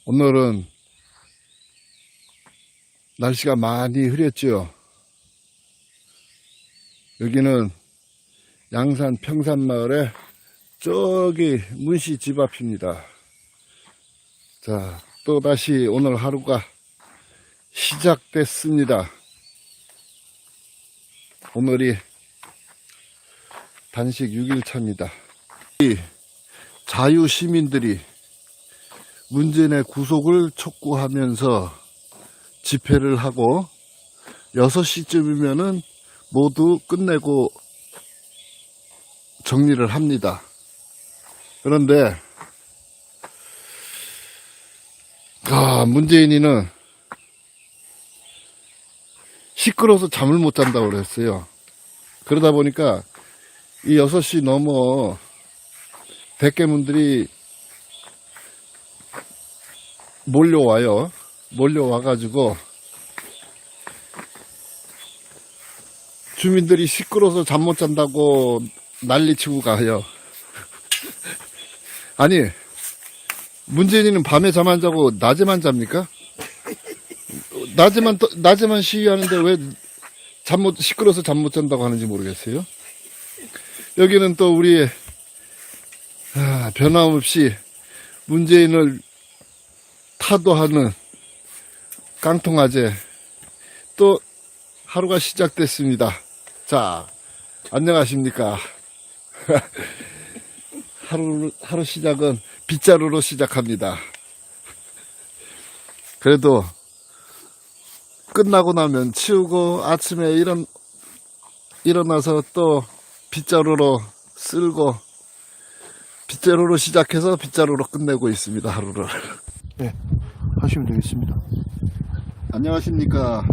오늘은 날씨가 많이 흐렸죠. 여기는 양산 평산마을에 저기 문씨 집 앞입니다. 자, 또다시 오늘 하루가 시작됐습니다. 오늘이 단식 6일차입니다. 이 자유시민들이 문재인의 구속을 촉구하면서 집회를 하고 6시쯤이면은 모두 끝내고 정리를 합니다. 그런데 문재인이는 시끄러워서 잠을 못 잔다고 그랬어요. 그러다 보니까 이 6시 넘어 백개문들이 몰려와가지고 주민들이 시끄러워서 잠 못 잔다고 난리치고 가요. 아니, 문재인이는 밤에 잠 안 자고 낮에만 잡니까? 낮에만 시위하는데 왜 시끄러워서 잠 못 잔다고 하는지 모르겠어요. 여기는 또 우리 변함없이 문재인을 타도하는 깡통아재 또 하루가 시작됐습니다. 자, 안녕하십니까. 하루 시작은 빗자루로 시작합니다. 그래도 끝나고 나면 치우고 아침에 일어나서 또 빗자루로 쓸고 빗자루로 시작해서 빗자루로 끝내고 있습니다. 하루를. 네, 하시면 되겠습니다. 안녕하십니까.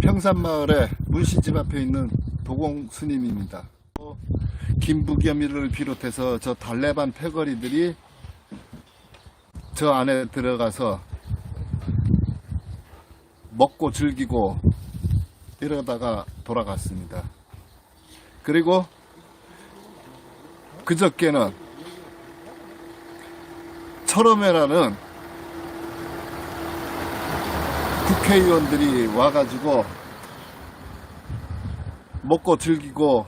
평산마을의 문씨집 앞에 있는 도공 스님입니다. 김부겸이를 비롯해서 저 달래반 패거리들이 저 안에 들어가서 먹고 즐기고 이러다가 돌아갔습니다. 그리고 그저께는 철험회라는 국회의원들이 와가지고 먹고 즐기고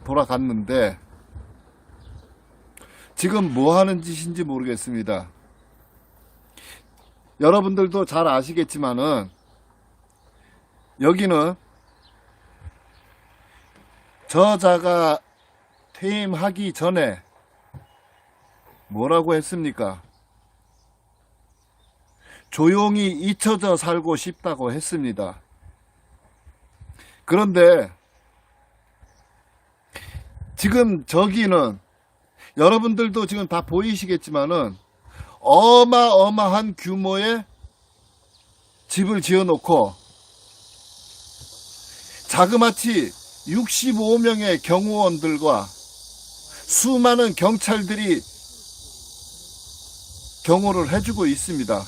돌아갔는데 지금 뭐 하는 짓인지 모르겠습니다. 여러분들도 잘 아시겠지만은 여기는 저자가 퇴임하기 전에 뭐라고 했습니까? 조용히 잊혀져 살고 싶다고 했습니다. 그런데 지금 저기는 여러분들도 지금 다 보이시겠지만은 어마어마한 규모의 집을 지어놓고 자그마치 65명의 경호원들과 수많은 경찰들이 경호를 해주고 있습니다.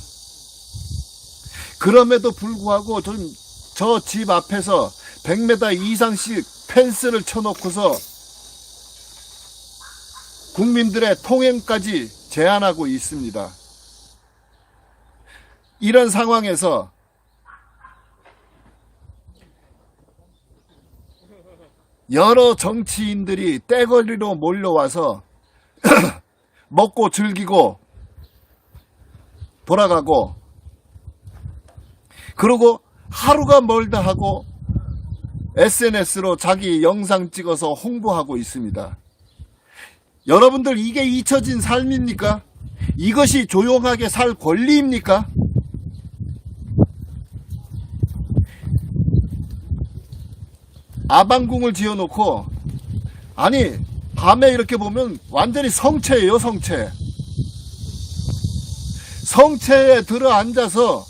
그럼에도 불구하고 저 집 앞에서 100m 이상씩 펜스를 쳐놓고서 국민들의 통행까지 제한하고 있습니다. 이런 상황에서 여러 정치인들이 떼거리로 몰려와서 먹고 즐기고 돌아가고 그리고 하루가 멀다 하고 SNS로 자기 영상 찍어서 홍보하고 있습니다. 여러분들 이게 잊혀진 삶입니까? 이것이 조용하게 살 권리입니까? 아방궁을 지어놓고 아니 밤에 이렇게 보면 완전히 성체예요. 성체에 들어앉아서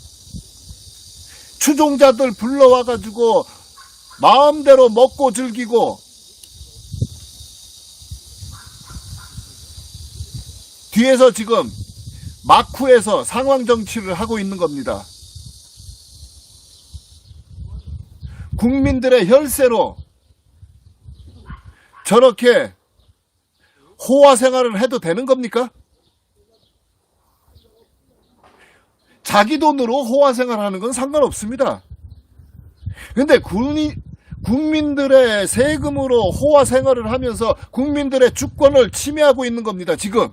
추종자들 불러와가지고 마음대로 먹고 즐기고 뒤에서 지금 마쿠에서 상황정치를 하고 있는 겁니다. 국민들의 혈세로 저렇게 호화 생활을 해도 되는 겁니까? 자기 돈으로 호화 생활하는 건 상관없습니다. 근데 국민들의 세금으로 호화 생활을 하면서 국민들의 주권을 침해하고 있는 겁니다, 지금.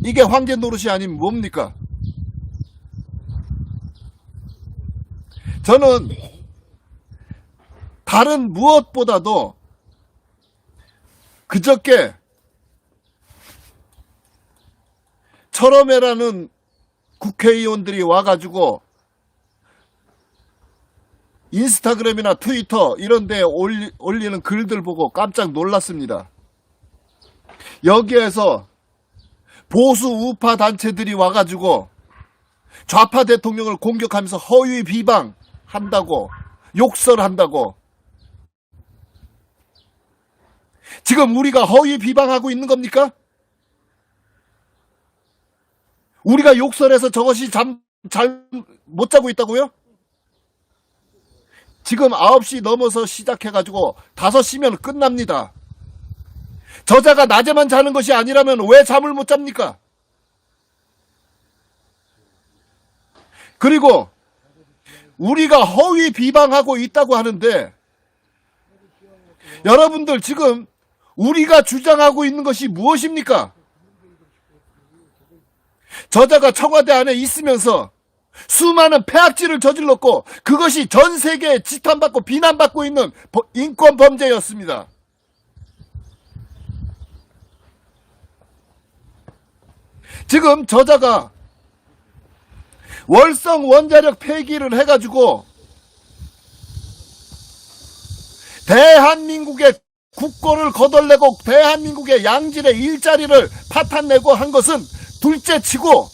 이게 황제 노릇이 아니면 뭡니까? 저는 다른 무엇보다도 그저께 철험회라는 국회의원들이 와가지고 인스타그램이나 트위터 이런 데 올리는 글들 보고 깜짝 놀랐습니다. 여기에서 보수 우파 단체들이 와가지고 좌파 대통령을 공격하면서 허위 비방한다고, 욕설한다고. 지금 우리가 허위 비방하고 있는 겁니까? 우리가 욕설해서 저것이 잘 못 자고 있다고요? 지금 9시 넘어서 시작해가지고 5시면 끝납니다. 저자가 낮에만 자는 것이 아니라면 왜 잠을 못 잡니까? 그리고 우리가 허위 비방하고 있다고 하는데 여러분들 지금 우리가 주장하고 있는 것이 무엇입니까? 저자가 청와대 안에 있으면서 수많은 폐악질을 저질렀고 그것이 전 세계에 지탄받고 비난받고 있는 인권 범죄였습니다. 지금 저자가 월성 원자력 폐기를 해가지고 대한민국의 국권을 거덜내고 대한민국의 양질의 일자리를 파탄내고 한 것은 둘째치고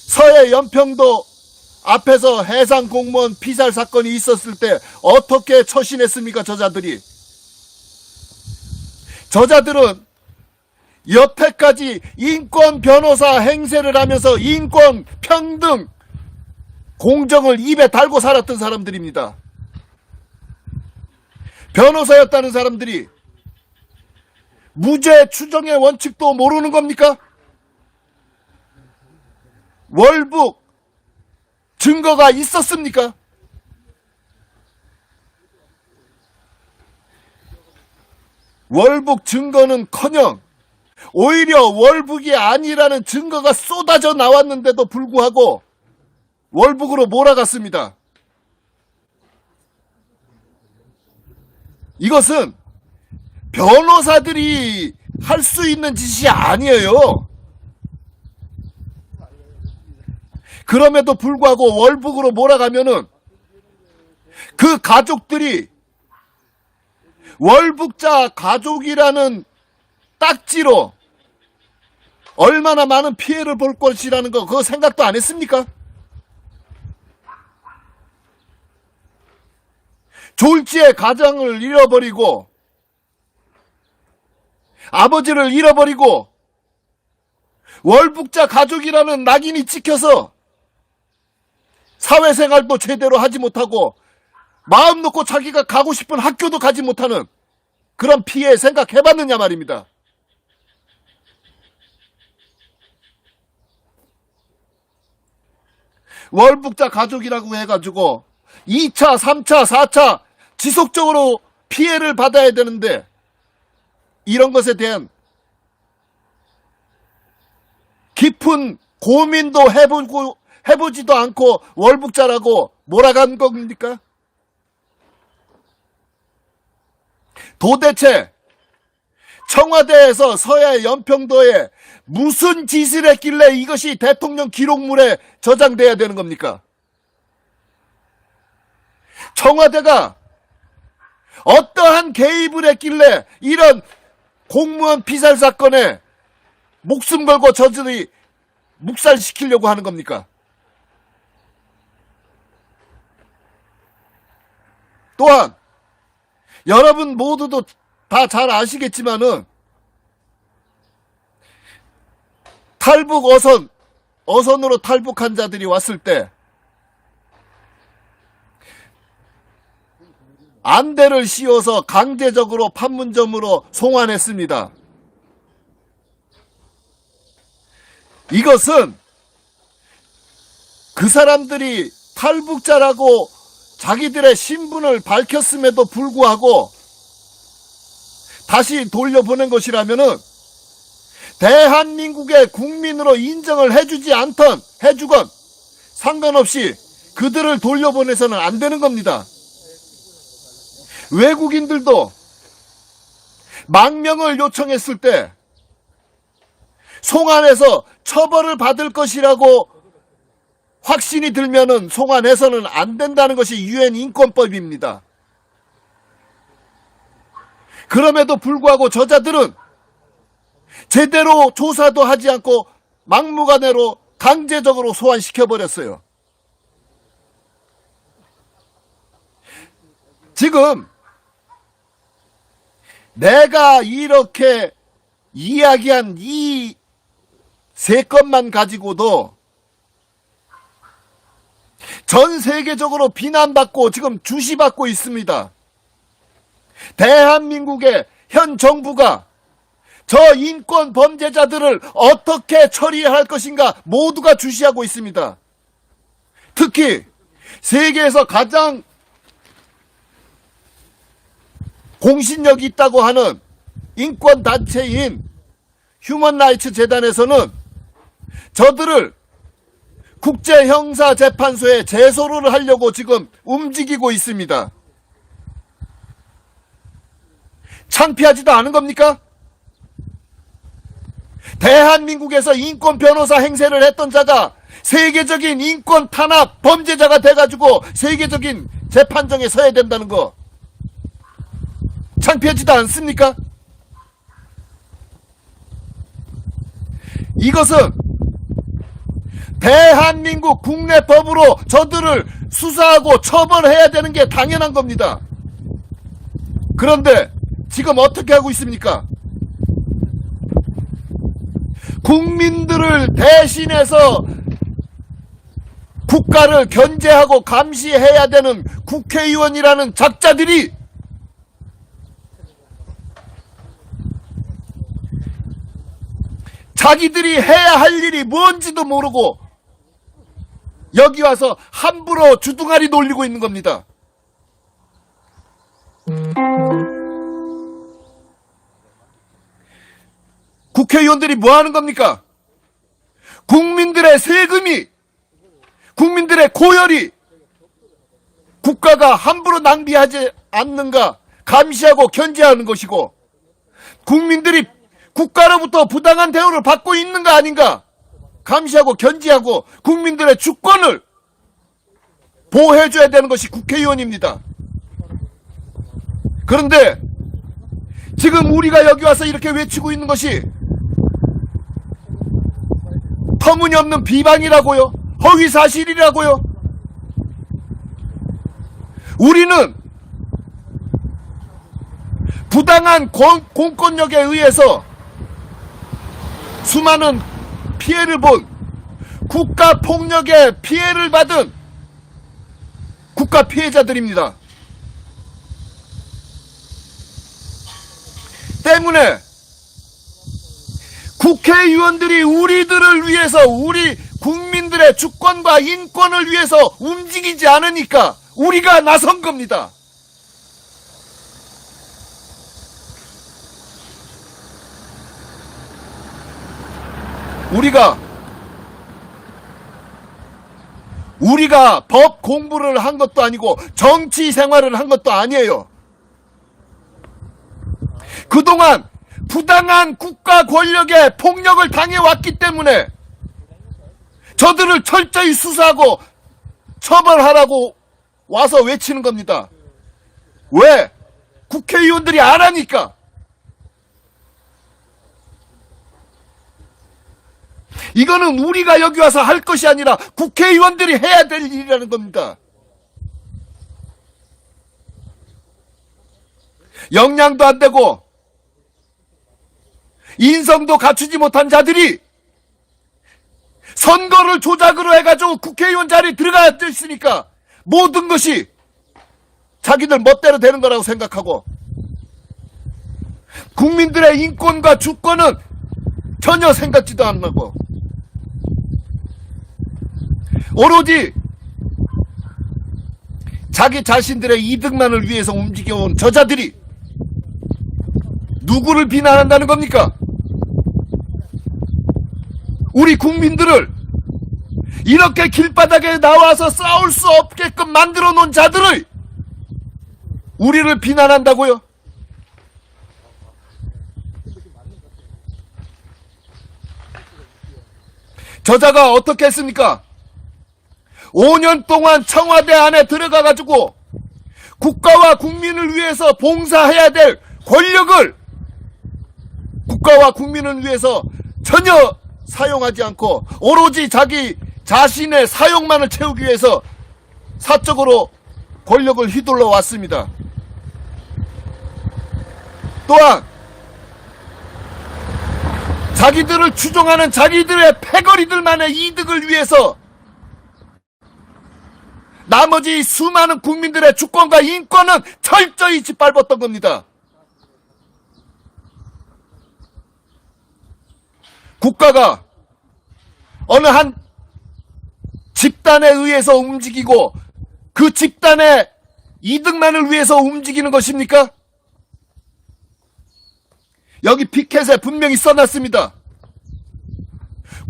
서해 연평도 앞에서 해상 공무원 피살 사건이 있었을 때 어떻게 처신했습니까? 저자들은 여태까지 인권 변호사 행세를 하면서 인권, 평등, 공정을 입에 달고 살았던 사람들입니다. 변호사였다는 사람들이 무죄 추정의 원칙도 모르는 겁니까? 월북 증거가 있었습니까? 월북 증거는커녕 오히려 월북이 아니라는 증거가 쏟아져 나왔는데도 불구하고 월북으로 몰아갔습니다. 이것은 변호사들이 할 수 있는 짓이 아니에요. 그럼에도 불구하고 월북으로 몰아가면은 그 가족들이 월북자 가족이라는 딱지로 얼마나 많은 피해를 볼 것이라는 거 그거 생각도 안 했습니까? 졸지에 가장을 잃어버리고 아버지를 잃어버리고 월북자 가족이라는 낙인이 찍혀서 사회생활도 제대로 하지 못하고 마음 놓고 자기가 가고 싶은 학교도 가지 못하는 그런 피해 생각해봤느냐 말입니다. 월북자 가족이라고 해가지고 2차, 3차, 4차 지속적으로 피해를 받아야 되는데 이런 것에 대한 깊은 고민도 해보지도 않고 월북자라고 몰아간 겁니까? 도대체 청와대에서 서해 연평도에 무슨 짓을 했길래 이것이 대통령 기록물에 저장돼야 되는 겁니까? 청와대가 어떠한 개입을 했길래 이런 공무원 피살 사건에 목숨 걸고 저들이 묵살시키려고 하는 겁니까? 또한 여러분 모두도 다 잘 아시겠지만은 탈북 어선으로 탈북한 자들이 왔을 때 안대를 씌워서 강제적으로 판문점으로 송환했습니다. 이것은 그 사람들이 탈북자라고 자기들의 신분을 밝혔음에도 불구하고 다시 돌려보낸 것이라면은 대한민국의 국민으로 인정을 해주지 않던 해주건 상관없이 그들을 돌려보내서는 안 되는 겁니다. 외국인들도 망명을 요청했을 때 송환해서 처벌을 받을 것이라고 확신이 들면은 송환해서는 안 된다는 것이 유엔 인권법입니다. 그럼에도 불구하고 저자들은 제대로 조사도 하지 않고 막무가내로 강제적으로 소환시켜버렸어요. 지금 내가 이렇게 이야기한 이 세 건만 가지고도 전 세계적으로 비난받고 지금 주시받고 있습니다. 대한민국의 현 정부가 저 인권 범죄자들을 어떻게 처리할 것인가 모두가 주시하고 있습니다. 특히 세계에서 가장 공신력이 있다고 하는 인권단체인 휴먼라이츠 재단에서는 저들을 국제형사재판소에 제소를 하려고 지금 움직이고 있습니다. 창피하지도 않은 겁니까? 대한민국에서 인권 변호사 행세를 했던 자가 세계적인 인권 탄압 범죄자가 돼가지고 세계적인 재판정에 서야 된다는 거 창피하지도 않습니까? 이것은 대한민국 국내법으로 저들을 수사하고 처벌해야 되는 게 당연한 겁니다. 그런데 지금 어떻게 하고 있습니까? 국민들을 대신해서 국가를 견제하고 감시해야 되는 국회의원이라는 작자들이 자기들이 해야 할 일이 뭔지도 모르고 여기 와서 함부로 주둥아리 놀리고 있는 겁니다. 국회의원들이 뭐 하는 겁니까? 국민들의 세금이, 국민들의 고열이 국가가 함부로 낭비하지 않는가 감시하고 견제하는 것이고, 국민들이 국가로부터 부당한 대우를 받고 있는가 아닌가 감시하고 견제하고 국민들의 주권을 보호해줘야 되는 것이 국회의원입니다. 그런데 지금 우리가 여기 와서 이렇게 외치고 있는 것이 터무니없는 비방이라고요? 허위사실이라고요? 우리는 부당한 공권력에 의해서 수많은 피해를 본, 국가폭력에 피해를 받은 국가 피해자들입니다. 때문에 국회의원들이 우리들을 위해서, 우리 국민들의 주권과 인권을 위해서 움직이지 않으니까 우리가 나선 겁니다. 우리가 법 공부를 한 것도 아니고 정치 생활을 한 것도 아니에요. 그동안 부당한 국가 권력의 폭력을 당해왔기 때문에 저들을 철저히 수사하고 처벌하라고 와서 외치는 겁니다. 왜? 국회의원들이 안 하니까. 이거는 우리가 여기 와서 할 것이 아니라 국회의원들이 해야 될 일이라는 겁니다. 역량도 안 되고 인성도 갖추지 못한 자들이 선거를 조작으로 해가지고 국회의원 자리에 들어가 있으니까 모든 것이 자기들 멋대로 되는 거라고 생각하고, 국민들의 인권과 주권은 전혀 생각지도 않고 오로지 자기 자신들의 이득만을 위해서 움직여온 저자들이 누구를 비난한다는 겁니까? 우리 국민들을 이렇게 길바닥에 나와서 싸울 수 없게끔 만들어 놓은 자들을 우리를 비난한다고요? 저자가 어떻게 했습니까? 5년 동안 청와대 안에 들어가가지고 국가와 국민을 위해서 봉사해야 될 권력을 국가와 국민을 위해서 전혀 사용하지 않고 오로지 자기 자신의 사용만을 채우기 위해서 사적으로 권력을 휘둘러 왔습니다. 또한 자기들을 추종하는 자기들의 패거리들만의 이득을 위해서 나머지 수많은 국민들의 주권과 인권은 철저히 짓밟았던 겁니다. 국가가 어느 한 집단에 의해서 움직이고 그 집단의 이득만을 위해서 움직이는 것입니까? 여기 피켓에 분명히 써놨습니다.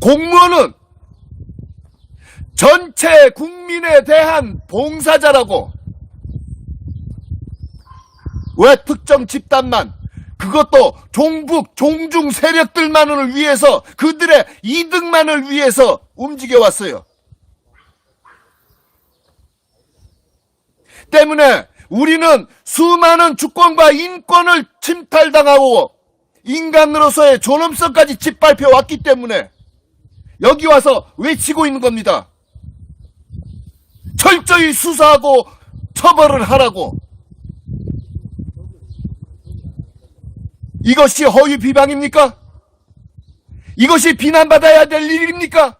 공무원은 전체 국민에 대한 봉사자라고. 왜 특정 집단만, 그것도 종북, 종중 세력들만을 위해서, 그들의 이득만을 위해서 움직여왔어요. 때문에 우리는 수많은 주권과 인권을 침탈당하고 인간으로서의 존엄성까지 짓밟혀왔기 때문에 여기 와서 외치고 있는 겁니다. 철저히 수사하고 처벌을 하라고. 이것이 허위 비방입니까? 이것이 비난받아야 될 일입니까?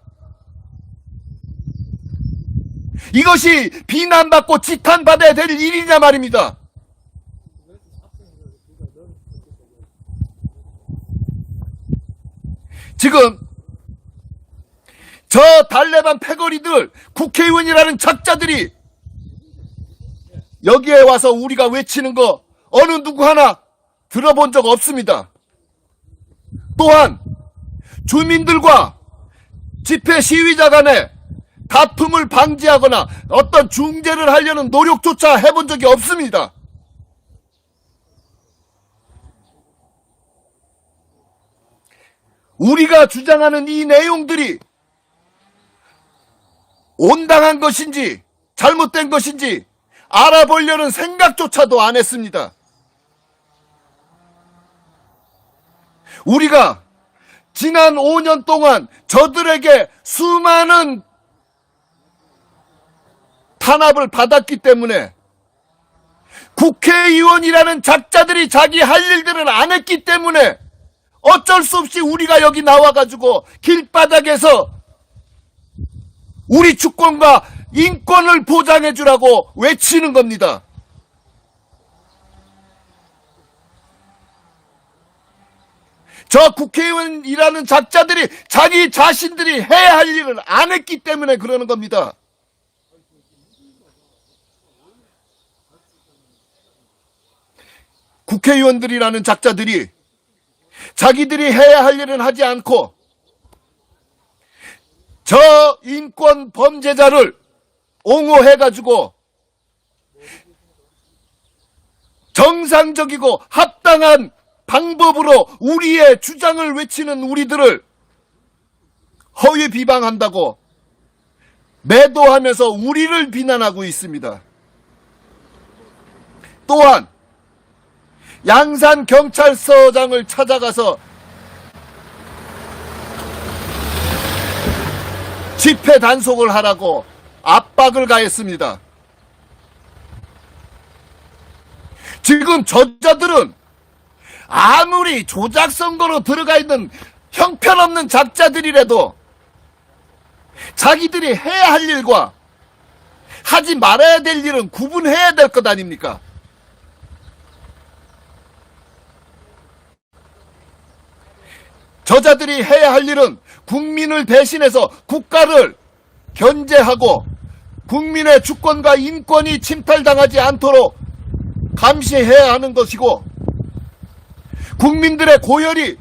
이것이 비난받고 지탄받아야 될 일이냐 말입니다. 지금 저 달래반 패거리들, 국회의원이라는 작자들이 여기에 와서 우리가 외치는 거 어느 누구 하나 들어본 적 없습니다. 또한 주민들과 집회 시위자 간에 다툼을 방지하거나 어떤 중재를 하려는 노력조차 해본 적이 없습니다. 우리가 주장하는 이 내용들이 온당한 것인지 잘못된 것인지 알아보려는 생각조차도 안 했습니다. 우리가 지난 5년 동안 저들에게 수많은 탄압을 받았기 때문에 국회의원이라는 작자들이 자기 할 일들을 안 했기 때문에 어쩔 수 없이 우리가 여기 나와가지고 길바닥에서 우리 주권과 인권을 보장해주라고 외치는 겁니다. 저 국회의원이라는 작자들이 자기 자신들이 해야 할 일을 안 했기 때문에 그러는 겁니다. 국회의원들이라는 작자들이 자기들이 해야 할 일은 하지 않고 저 인권 범죄자를 옹호해가지고 정상적이고 합당한 방법으로 우리의 주장을 외치는 우리들을 허위 비방한다고 매도하면서 우리를 비난하고 있습니다. 또한 양산경찰서장을 찾아가서 집회 단속을 하라고 압박을 가했습니다. 지금 저자들은 아무리 조작선거로 들어가 있는 형편없는 작자들이라도 자기들이 해야 할 일과 하지 말아야 될 일은 구분해야 될 것 아닙니까? 저자들이 해야 할 일은 국민을 대신해서 국가를 견제하고 국민의 주권과 인권이 침탈당하지 않도록 감시해야 하는 것이고, 국민들의 고열이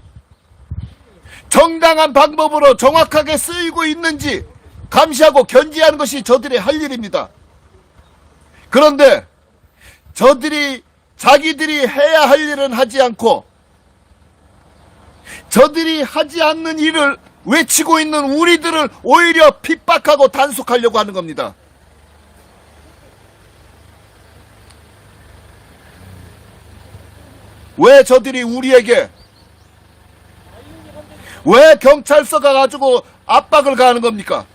정당한 방법으로 정확하게 쓰이고 있는지 감시하고 견제하는 것이 저들의 할 일입니다. 그런데 자기들이 해야 할 일은 하지 않고 저들이 하지 않는 일을 외치고 있는 우리들을 오히려 핍박하고 단속하려고 하는 겁니다. 왜 저들이 우리에게, 왜 경찰서가 가지고 압박을 가하는 겁니까?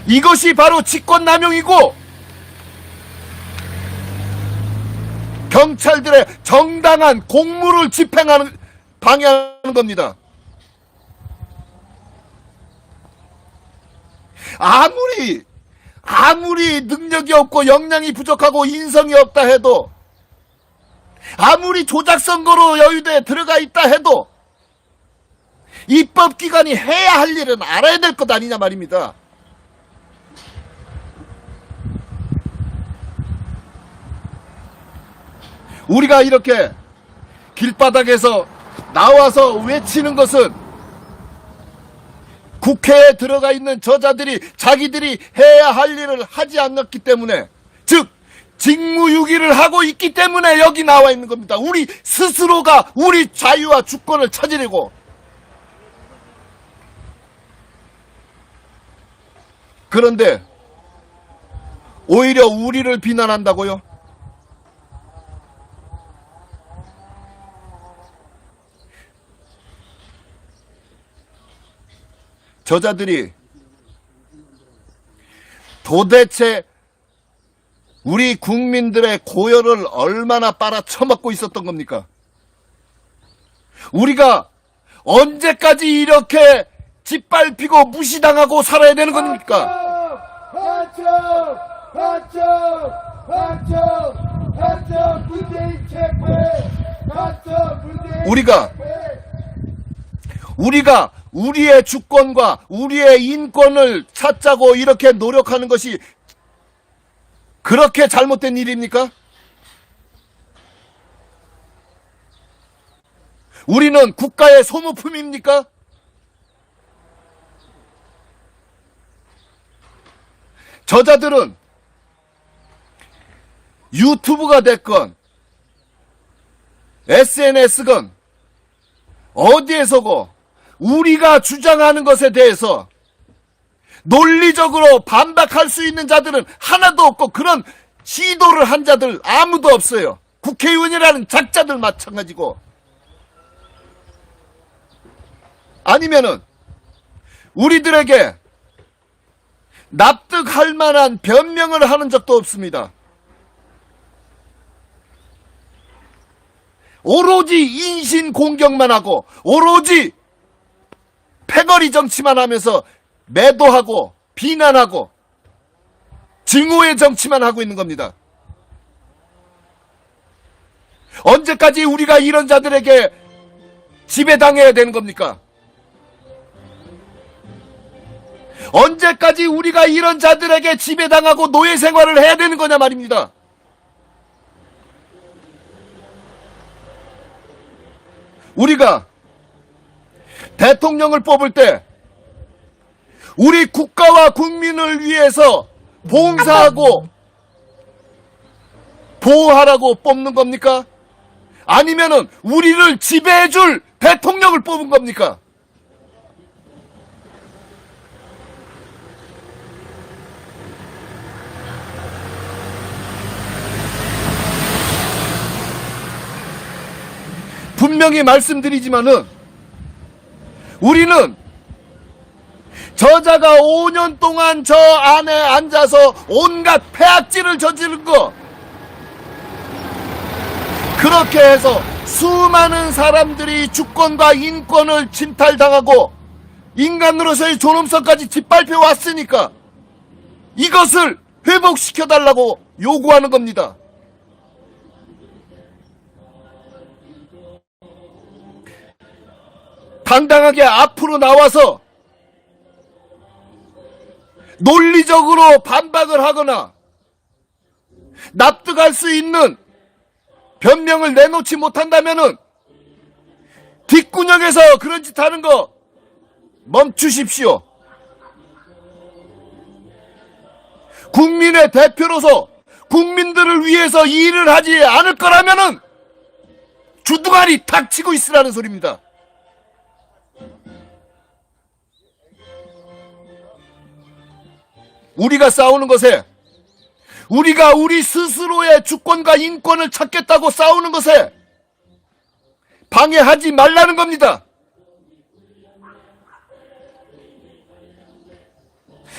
이것이 바로 직권남용이고 경찰들의 정당한 공무를 방해하는 겁니다. 아무리 능력이 없고 역량이 부족하고 인성이 없다 해도, 아무리 조작선거로 여의도에 들어가 있다 해도 입법기관이 해야 할 일은 알아야 될 것 아니냐 말입니다. 우리가 이렇게 길바닥에서 나와서 외치는 것은 국회에 들어가 있는 저자들이 자기들이 해야 할 일을 하지 않았기 때문에, 즉 직무유기를 하고 있기 때문에 여기 나와 있는 겁니다. 우리 스스로가 우리 자유와 주권을 찾으려고. 그런데 오히려 우리를 비난한다고요? 저자들이 도대체 우리 국민들의 고열을 얼마나 빨아쳐먹고 있었던 겁니까? 우리가 언제까지 이렇게 짓밟히고 무시당하고 살아야 되는 겁니까? 우리가 우리의 주권과 우리의 인권을 찾자고 이렇게 노력하는 것이 그렇게 잘못된 일입니까? 우리는 국가의 소모품입니까? 저자들은 유튜브가 됐건 SNS건 어디에서고 우리가 주장하는 것에 대해서 논리적으로 반박할 수 있는 자들은 하나도 없고, 그런 시도를 한 자들 아무도 없어요. 국회의원이라는 작자들 마찬가지고. 아니면은 우리들에게 납득할 만한 변명을 하는 적도 없습니다. 오로지 인신 공격만 하고 오로지 패거리 정치만 하면서 매도하고 비난하고 증오의 정치만 하고 있는 겁니다. 언제까지 우리가 이런 자들에게 지배당해야 되는 겁니까? 언제까지 우리가 이런 자들에게 지배당하고 노예 생활을 해야 되는 거냐 말입니다. 우리가 대통령을 뽑을 때 우리 국가와 국민을 위해서 봉사하고 보호하라고 뽑는 겁니까? 아니면은 우리를 지배해줄 대통령을 뽑은 겁니까? 분명히 말씀드리지만은 우리는 저자가 5년 동안 저 안에 앉아서 온갖 폐악질을 저지른 거, 그렇게 해서 수많은 사람들이 주권과 인권을 침탈당하고 인간으로서의 존엄성까지 짓밟혀 왔으니까 이것을 회복시켜달라고 요구하는 겁니다. 당당하게 앞으로 나와서 논리적으로 반박을 하거나 납득할 수 있는 변명을 내놓지 못한다면은 뒷구녕에서 그런 짓 하는 거 멈추십시오. 국민의 대표로서 국민들을 위해서 일을 하지 않을 거라면은 주둥아리 닥치고 있으라는 소리입니다. 우리가 싸우는 것에, 우리가 우리 스스로의 주권과 인권을 찾겠다고 싸우는 것에 방해하지 말라는 겁니다.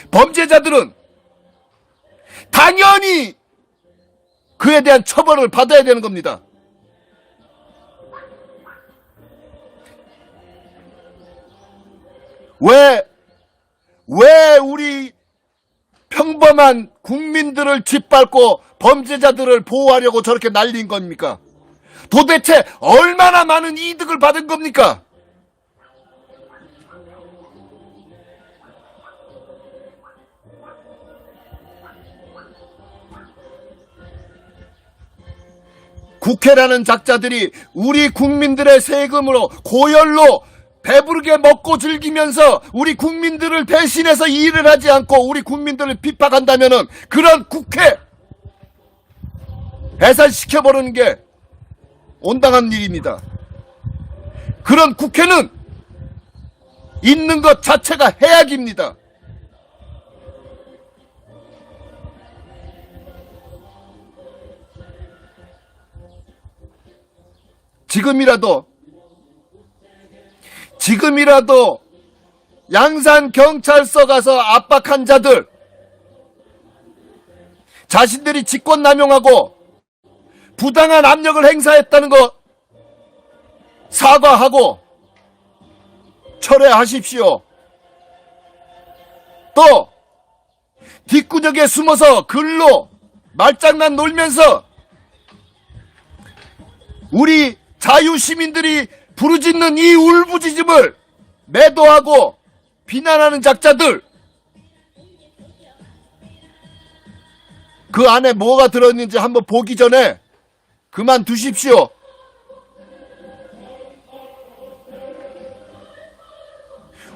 범죄자들은 당연히 그에 대한 처벌을 받아야 되는 겁니다. 왜 우리 평범한 국민들을 짓밟고 범죄자들을 보호하려고 저렇게 날린 겁니까? 도대체 얼마나 많은 이득을 받은 겁니까? 국회라는 작자들이 우리 국민들의 세금으로 고열로 배부르게 먹고 즐기면서 우리 국민들을 대신해서 일을 하지 않고 우리 국민들을 핍박한다면은 그런 국회 해산시켜버리는 게 온당한 일입니다. 그런 국회는 있는 것 자체가 해악입니다. 지금이라도 양산경찰서 가서 압박한 자들, 자신들이 직권남용하고 부당한 압력을 행사했다는 거 사과하고 철회하십시오. 또 뒷구녕에 숨어서 글로 말장난 놀면서 우리 자유시민들이 부르짖는 이 울부짖음을 매도하고 비난하는 작자들, 그 안에 뭐가 들어있는지 한번 보기 전에 그만두십시오.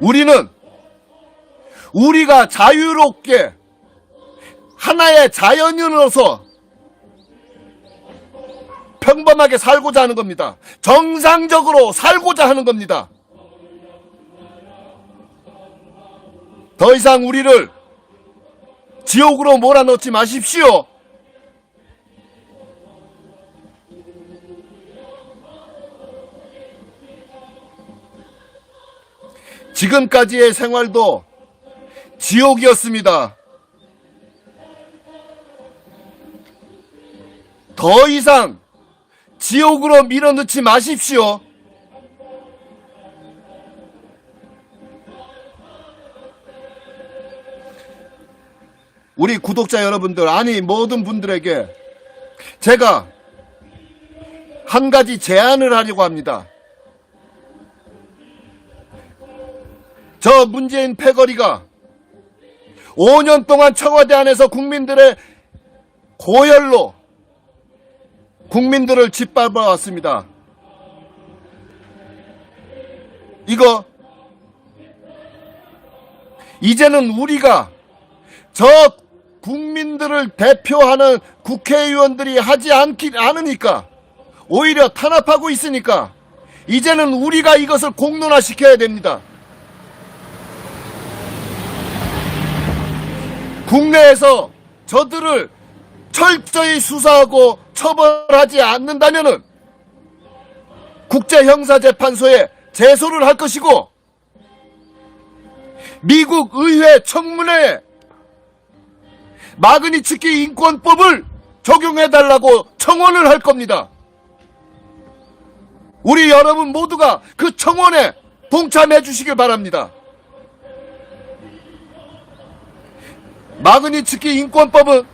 우리는 우리가 자유롭게 하나의 자연인으로서 평범하게 살고자 하는 겁니다. 정상적으로 살고자 하는 겁니다. 더 이상 우리를 지옥으로 몰아넣지 마십시오. 지금까지의 생활도 지옥이었습니다. 더 이상 지옥으로 밀어넣지 마십시오. 우리 구독자 여러분들, 아니 모든 분들에게 제가 한 가지 제안을 하려고 합니다. 저 문재인 패거리가 5년 동안 청와대 안에서 국민들의 고열로 국민들을 짓밟아 왔습니다. 이거 이제는 우리가 저 국민들을 대표하는 국회의원들이 하지 않으니까, 오히려 탄압하고 있으니까 이제는 우리가 이것을 공론화시켜야 됩니다. 국내에서 저들을 철저히 수사하고 처벌하지 않는다면은 국제형사재판소에 제소를 할 것이고, 미국 의회 청문회에 마그니츠키 인권법을 적용해달라고 청원을 할 겁니다. 우리 여러분 모두가 그 청원에 동참해 주시길 바랍니다. 마그니츠키 인권법은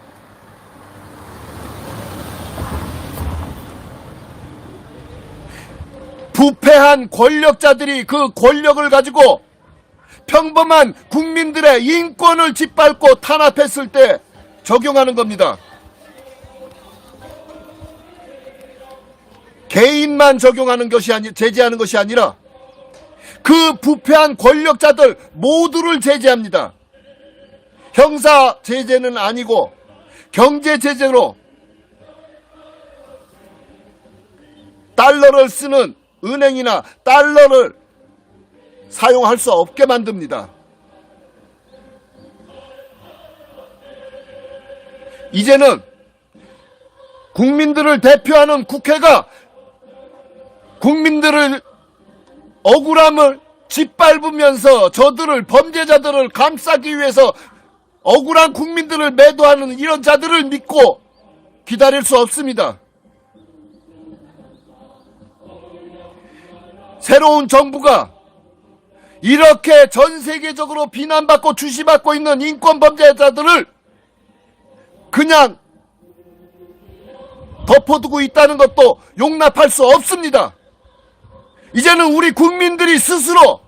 부패한 권력자들이 그 권력을 가지고 평범한 국민들의 인권을 짓밟고 탄압했을 때 적용하는 겁니다. 개인만 적용하는 것이 제재하는 것이 아니라 그 부패한 권력자들 모두를 제재합니다. 형사 제재는 아니고 경제 제재로 달러를 쓰는 은행이나 달러를 사용할 수 없게 만듭니다. 이제는 국민들을 대표하는 국회가 국민들을 억울함을 짓밟으면서 저들을 범죄자들을 감싸기 위해서 억울한 국민들을 매도하는 이런 자들을 믿고 기다릴 수 없습니다. 새로운 정부가 이렇게 전 세계적으로 비난받고 주시받고 있는 인권 범죄자들을 그냥 덮어두고 있다는 것도 용납할 수 없습니다. 이제는 우리 국민들이 스스로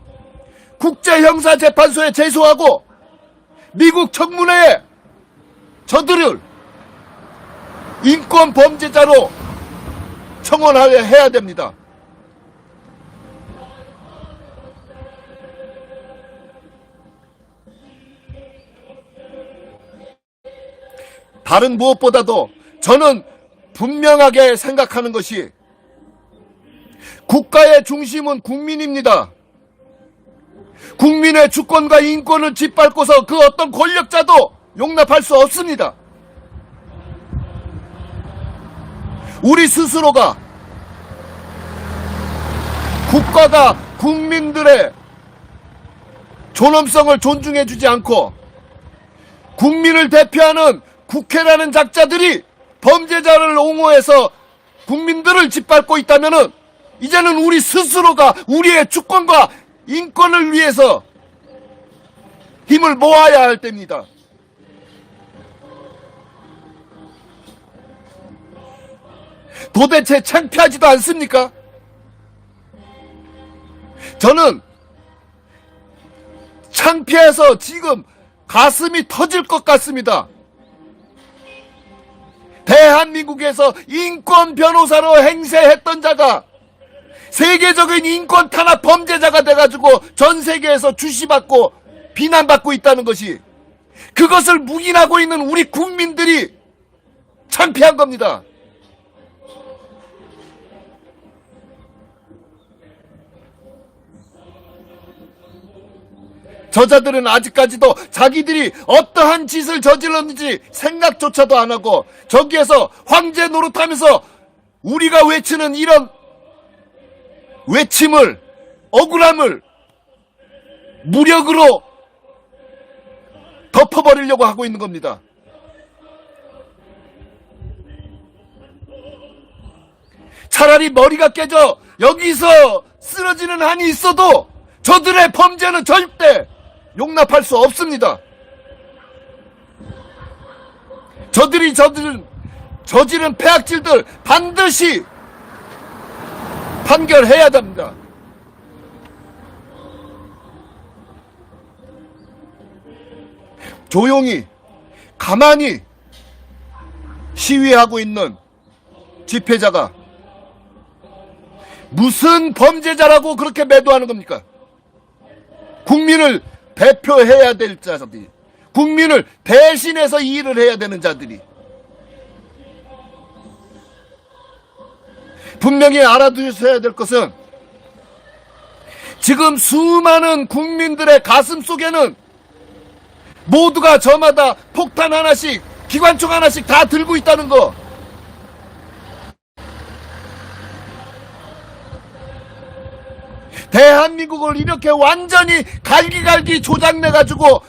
국제형사재판소에 제소하고 미국 청문회에 저들을 인권 범죄자로 청원해야 됩니다. 다른 무엇보다도 저는 분명하게 생각하는 것이 국가의 중심은 국민입니다. 국민의 주권과 인권을 짓밟고서 그 어떤 권력자도 용납할 수 없습니다. 우리 스스로가 국가가 국민들의 존엄성을 존중해주지 않고 국민을 대표하는 국회라는 작자들이 범죄자를 옹호해서 국민들을 짓밟고 있다면은 이제는 우리 스스로가 우리의 주권과 인권을 위해서 힘을 모아야 할 때입니다. 도대체 창피하지도 않습니까? 저는 창피해서 지금 가슴이 터질 것 같습니다. 대한민국에서 인권 변호사로 행세했던 자가 세계적인 인권 탄압 범죄자가 돼가지고 전 세계에서 주시받고 비난받고 있다는 것이, 그것을 묵인하고 있는 우리 국민들이 창피한 겁니다. 저자들은 아직까지도 자기들이 어떠한 짓을 저질렀는지 생각조차도 안 하고 저기에서 황제 노릇하면서 우리가 외치는 이런 외침을, 억울함을 무력으로 덮어버리려고 하고 있는 겁니다. 차라리 머리가 깨져 여기서 쓰러지는 한이 있어도 저들의 범죄는 절대 용납할 수 없습니다. 저들이 저지른 폐악질들 반드시 판결해야 됩니다. 조용히 가만히 시위하고 있는 집회자가 무슨 범죄자라고 그렇게 매도하는 겁니까? 국민을 대표해야 될 자들이, 국민을 대신해서 이 일을 해야 되는 자들이 분명히 알아두셔야 될 것은, 지금 수많은 국민들의 가슴 속에는 모두가 저마다 폭탄 하나씩, 기관총 하나씩 다 들고 있다는 거. 대한민국을 이렇게 완전히 갈기갈기 조작내가지고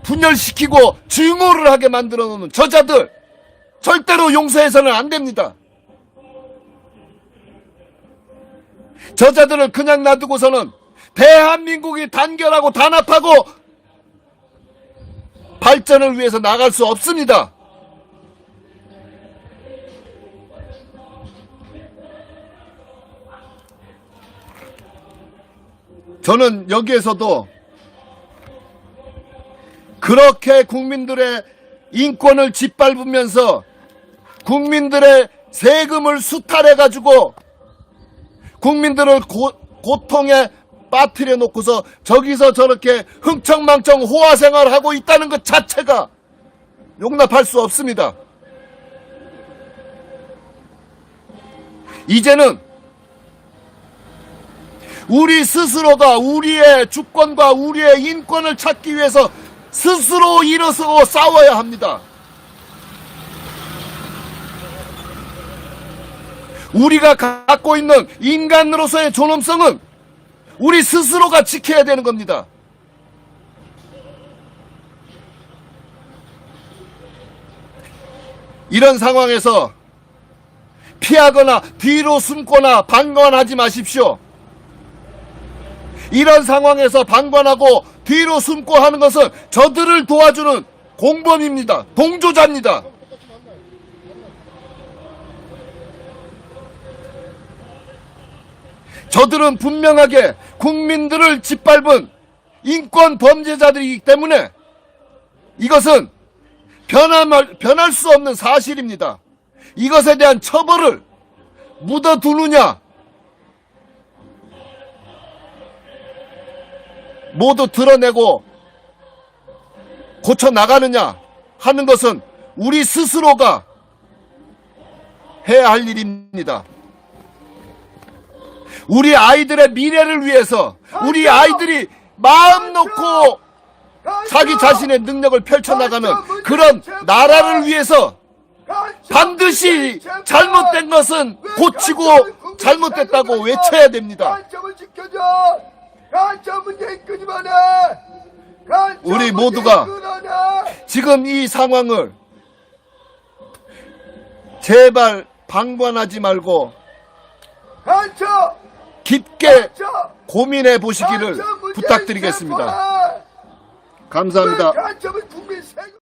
분열시키고 증오를 하게 만들어 놓는 저자들 절대로 용서해서는 안 됩니다. 저자들을 그냥 놔두고서는 대한민국이 단결하고 단합하고 발전을 위해서 나갈 수 없습니다. 저는 여기에서도 그렇게 국민들의 인권을 짓밟으면서 국민들의 세금을 수탈해가지고 국민들을 고통에 빠뜨려 놓고서 저기서 저렇게 흥청망청 호화생활을 하고 있다는 것 자체가 용납할 수 없습니다. 이제는 우리 스스로가 우리의 주권과 우리의 인권을 찾기 위해서 스스로 일어서고 싸워야 합니다. 우리가 갖고 있는 인간으로서의 존엄성은 우리 스스로가 지켜야 되는 겁니다. 이런 상황에서 피하거나 뒤로 숨거나 방관하지 마십시오. 이런 상황에서 방관하고 뒤로 숨고 하는 것은 저들을 도와주는 공범입니다. 동조자입니다. 저들은 분명하게 국민들을 짓밟은 인권 범죄자들이기 때문에 이것은 변할 수 없는 사실입니다. 이것에 대한 처벌을 묻어두느냐, 모두 드러내고 고쳐나가느냐 하는 것은 우리 스스로가 해야 할 일입니다. 우리 아이들의 미래를 위해서 우리 아이들이 마음 놓고 자기 자신의 능력을 펼쳐나가는 그런 나라를 위해서 반드시 잘못된 것은 고치고 잘못됐다고 외쳐야 됩니다. 우리 모두가 지금 이 상황을 제발 방관하지 말고 깊게 고민해 보시기를 부탁드리겠습니다. 감사합니다.